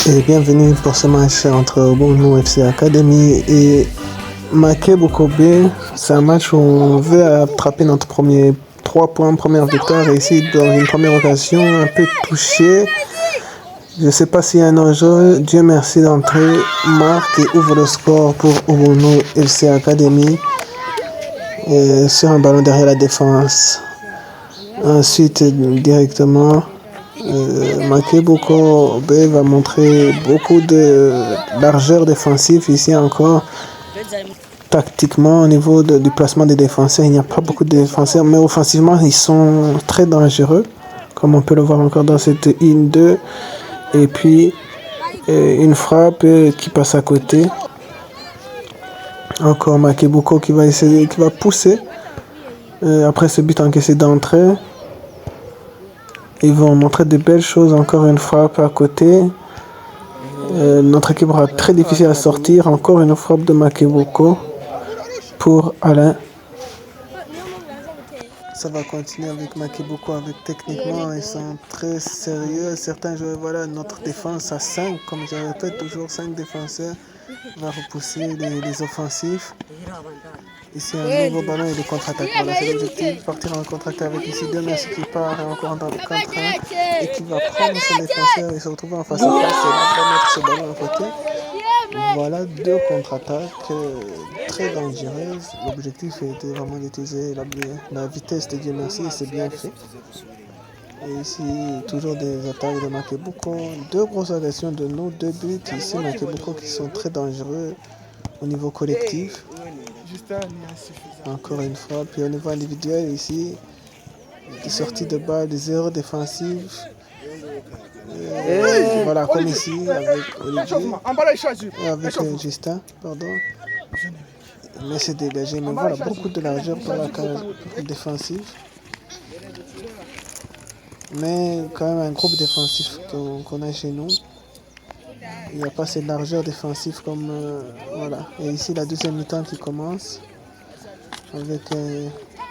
Et bienvenue pour ce match entre Obono FC Academy et Makebo Kobe. C'est un match où on veut attraper notre premier 3 points, première victoire. Et ici, dans une première occasion, un peu touché. Je ne sais pas s'il y a un enjeu. Dieu merci d'entrer, marque et ouvre le score pour Obono FC Academy. Et sur un ballon derrière la défense. Ensuite, directement, Makebo Kobe va montrer beaucoup de largeur défensive. Ici encore, tactiquement, au niveau du placement des défenseurs, il n'y a pas beaucoup de défenseurs, mais offensivement, ils sont très dangereux, comme on peut le voir encore dans cette 1-2. Et puis, une frappe qui passe à côté. Encore Makebo qui va essayer, qui va pousser. Après ce but encaissé d'entrée, ils vont montrer de belles choses. Encore une frappe à côté. Notre équipe aura très difficile à sortir. Encore une frappe de Makebo pour Alain. Ça va continuer avec Makebo avec techniquement, ils sont très sérieux. Certains joueurs, voilà, notre défense à 5, comme je répète toujours, 5 défenseurs va repousser les offensifs. Ici, un nouveau ballon et des contre-attaques. Voilà, c'est l'objectif. Partir en contre-attaque avec ici deux Merci qui part encore dans le contre et qui va prendre son défenseur et se retrouver en face à face. Et va mettre ce ballon à côté. Voilà deux contre-attaques très dangereuses. L'objectif était vraiment d'utiliser la vitesse de Dieu merci et c'est bien fait. Et ici, toujours des attaques de Makebo. Deux grosses agressions de nous, 2 buts. Ici, Makebo qui sont très dangereux au niveau collectif. Encore une fois, puis au niveau individuel, ici, des sorties de balles, des erreurs défensives. Voilà, comme ici, avec Olivier, avec Justin, pardon. Mais c'est dégagé, mais voilà, beaucoup de largeur pour la case défensive. Mais quand même un groupe défensif qu'on a chez nous. Il n'y a pas cette largeur défensive comme... voilà. Et ici, la deuxième mi-temps qui commence avec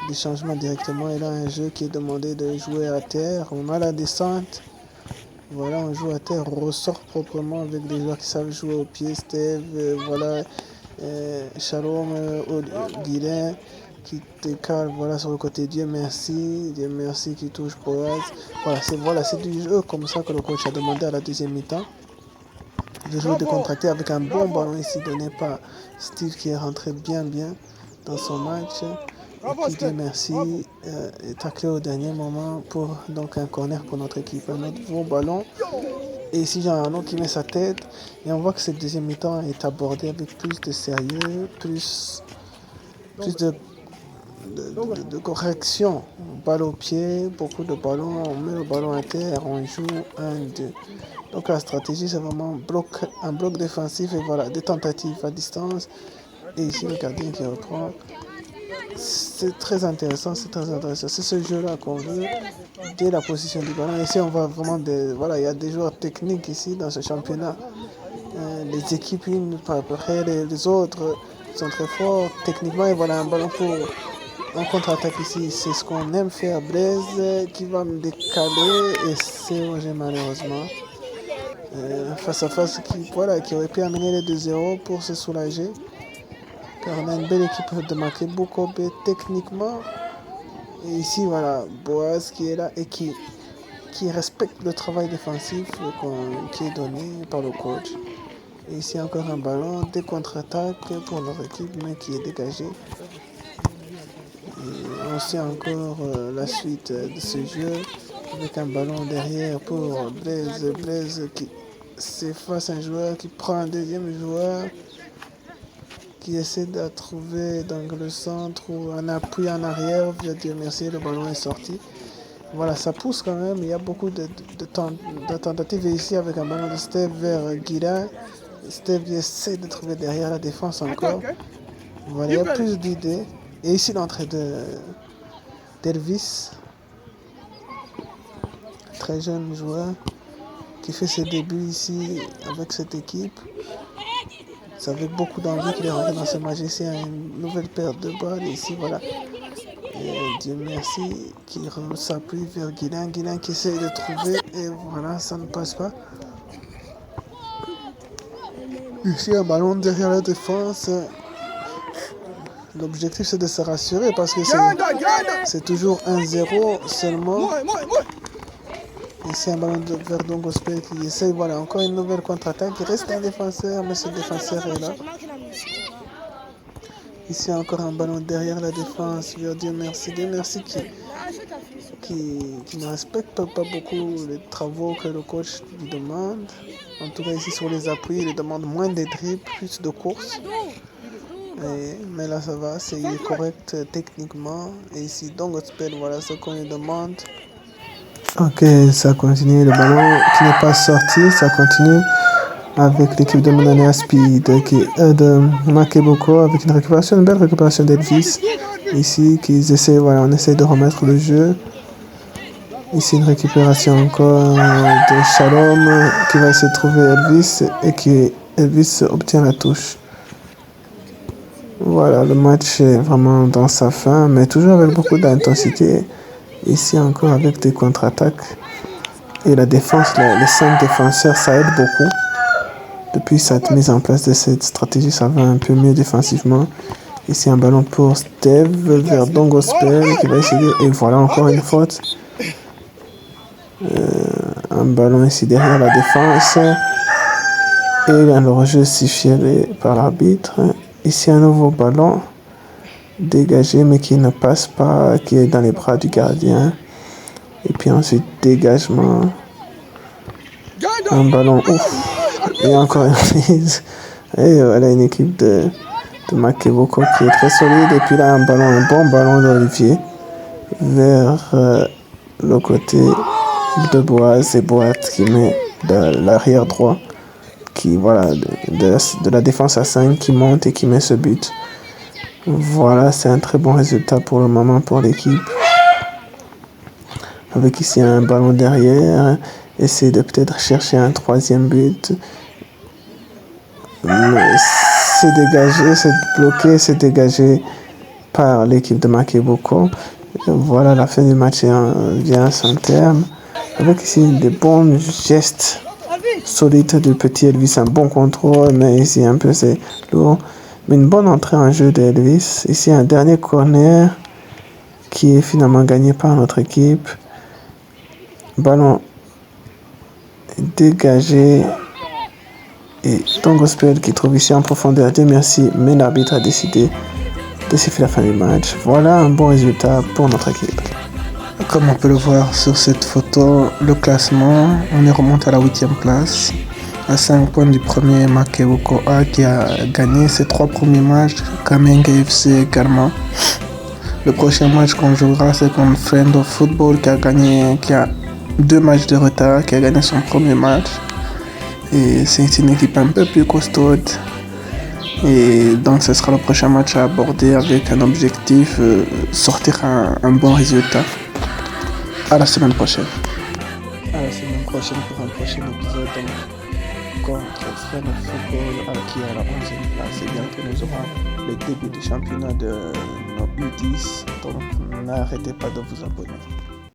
des changements directement. Et là, un jeu qui est demandé de jouer à terre. On a la descente. Voilà, on joue à terre, on ressort proprement avec des joueurs qui savent jouer au pied. Steve, voilà, Shalom, Guilain qui décale, voilà, sur le côté Dieu merci qui touche Boaz. Voilà, c'est du jeu comme ça que le coach a demandé à la deuxième mi-temps. De jouer de contracter avec un bon ballon ici donné par Steve qui est rentré bien dans son match. Et qui dit merci et taclé au dernier moment pour donc un corner pour notre équipe. Un autre bon ballon. Et ici, Jean Arnaud qui met sa tête. Et on voit que cette deuxième mi-temps est abordée avec plus de sérieux, plus de correction. Balle au pied, beaucoup de ballons. On met le ballon à terre, on joue 1-2. Donc la stratégie, c'est vraiment un bloc défensif et voilà, des tentatives à distance. Et ici, le gardien qui reprend. C'est très intéressant, c'est ce jeu-là qu'on veut dès la position du ballon. Ici, on voit vraiment voilà, il y a des joueurs techniques ici dans ce championnat. Les équipes, une par après les autres, sont très forts techniquement. Et voilà un ballon pour un contre-attaque ici. C'est ce qu'on aime faire. Blaise qui va me décaler et c'est Roger malheureusement. Face à face qui aurait pu amener les 2-0 pour se soulager. Car on a une belle équipe de Makebo techniquement. Et ici, voilà, Boaz qui est là et qui respecte le travail défensif qui est donné par le coach. Et ici, encore un ballon, des contre-attaques pour notre équipe, mais qui est dégagé. Et on sait encore la suite de ce jeu avec un ballon derrière pour Blaise qui s'efface un joueur, qui prend un deuxième joueur. Qui essaie de trouver dans le centre ou un appui en arrière. Dieu merci, le ballon est sorti. Voilà, ça pousse quand même. Il y a beaucoup de tentatives ici avec un ballon de Steve vers Guida. Steve essaie de trouver derrière la défense encore. Voilà, il y a plus d'idées. Et ici l'entrée d'Elvis. Très jeune joueur qui fait ses débuts ici avec cette équipe. C'est avec beaucoup d'envie qu'il est rentré dans ce match. Ici, une nouvelle paire de balles. Ici, voilà. Et Dieu merci, qui s'appuie vers Guilain. Guilain qui essaie de trouver. Et voilà, ça ne passe pas. Ici, un ballon derrière la défense. L'objectif, c'est de se rassurer parce que c'est toujours 1-0 seulement. Ici, un ballon vers Don Gospel qui essaye. Voilà, encore une nouvelle contre-attaque. Il reste un défenseur, mais ce défenseur est là. Ici, encore un ballon derrière la défense vers Dieu merci. Dieu merci qui ne respecte pas beaucoup les travaux que le coach lui demande. En tout cas, ici, sur les appuis, il demande moins de dribbles, plus de courses. Mais là, ça va, il est correct techniquement. Et ici, Don Gospel, voilà ce qu'on lui demande. Ok, ça continue. Le ballon qui n'est pas sorti, ça continue avec l'équipe de Monania Speed de Makeboko avec une belle récupération d'Elvis. Ici, on essaie de remettre le jeu. Ici, une récupération encore de Shalom qui va essayer de trouver Elvis et Elvis obtient la touche. Voilà, le match est vraiment dans sa fin, mais toujours avec beaucoup d'intensité. Ici encore avec des contre-attaques. Et la défense, les 5 défenseurs, ça aide beaucoup. Depuis cette mise en place de cette stratégie, ça va un peu mieux défensivement. Ici un ballon pour Steve vers Don Gospel qui va essayer. Et voilà encore une faute. Un ballon ici derrière la défense. Et le rejet sifflé par l'arbitre. Ici un nouveau ballon dégagé mais qui ne passe pas, qui est dans les bras du gardien. Et puis ensuite dégagement. Un ballon ouf. Et encore une mise. Et voilà une équipe de Makeboko qui est très solide. Et puis là un bon ballon d'Olivier vers le côté de Boaz et Boat qui met de l'arrière droit. Qui voilà de la défense à 5 qui monte et qui met ce but. Voilà, c'est un très bon résultat pour le moment pour l'équipe. Avec ici un ballon derrière. Essayer de peut-être chercher un 3e but. Mais c'est dégagé, c'est bloqué, c'est dégagé par l'équipe de Makeboko. Voilà, la fin du match vient à son terme. Avec ici des bons gestes solides de petit Elvis, un bon contrôle, mais ici un peu c'est lourd. Mais une bonne entrée en jeu d'Elvis. Ici un dernier corner qui est finalement gagné par notre équipe. Ballon dégagé. Et Don Gospel qui trouve ici en profondeur. Dieu merci, mais l'arbitre a décidé de siffler la fin du match. Voilà un bon résultat pour notre équipe. Comme on peut le voir sur cette photo, le classement, on est remonté à la 8e place. À 5 points du premier Makeboko A qui a gagné ses 3 premiers matchs. Kamenge FC également. Le prochain match qu'on jouera, c'est contre Friend of Football qui a 2 matchs de retard, qui a gagné son premier match. Et c'est une équipe un peu plus costaude. Et donc ce sera le prochain match à aborder avec un objectif, sortir un bon résultat. À la semaine prochaine. À la semaine prochaine pour un prochain épisode contre Friend of Football qui est à la 11e place. Et bientôt nous aurons le début du championnat de nos U10. Donc n'arrêtez pas de vous abonner.